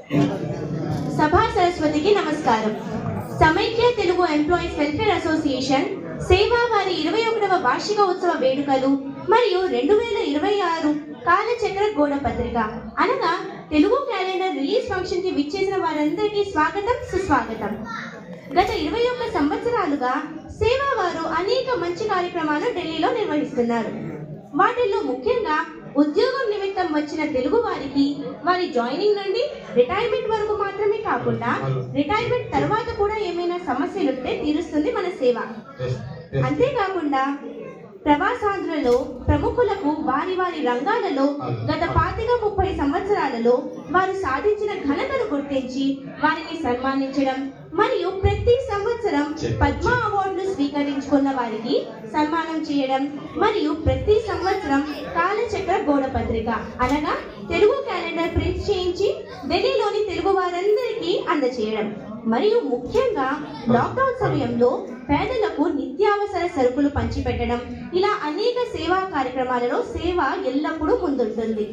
సభా సరస్వతికి నమస్కారం. సమైక్య తెలుగు ఎంప్లాయీస్ వెల్ఫేర్ అసోసియేషన్ సేవా వారి 21వ వార్షిక ఉత్సవ వేడుకలు మరియు 2026 కాలచక్ర గోడ పత్రిక అనగా తెలుగు క్యాలెండర్ రిలీజ్ ఫంక్షన్ కి విచ్చేసిన వారందరికీ స్వాగతం, సుస్వాగతం. గత 21 సంవత్సరాలుగా సేవా వారు అనేక మంచి కార్యక్రమాలు ఢిల్లీలో నిర్వహిస్తున్నారు. వాటిల్లో ముఖ్యంగా ఉద్యోగం నిమిత్తం వచ్చిన తెలుగు వారికి వారి జాయినింగ్ నుండి రిటైర్మెంట్ వరకు మాత్రమే కాకుండా రిటైర్మెంట్ తర్వాత కూడా ఏమైనా సమస్యలుంటే తీరుస్తుంది మన సేవ. అంతేకాకుండా ప్రవాసాంధ్రులలో ప్రముఖులకు వారి వారి రంగాలలో గత 25-30 సంవత్సరాలలో వారు సాధించిన ఘనతను గుర్తించి వారిని సన్మానించడం మరియు ప్రతి సంవత్సరం పద్మ అవార్డులు స్వీకరించుకున్న వారికి సన్మానం చేయడం మరియు ప్రతి సంవత్సరం కాలచక్ర గోడ పత్రిక అనగా తెలుగు క్యాలెండర్ ప్రింట్ చేయించి ఢిల్లీలోని తెలుగు వారందరికీ అందజేయడం మరియు ముఖ్యంగా లాక్డౌన్ సమయంలో పేదలకు నిత్యావసర సరుకులు పంచిపెట్టడం, ఇలా అనేక సేవా కార్యక్రమాలలో సేవ ఎల్లప్పుడూ ముందుంటుంది.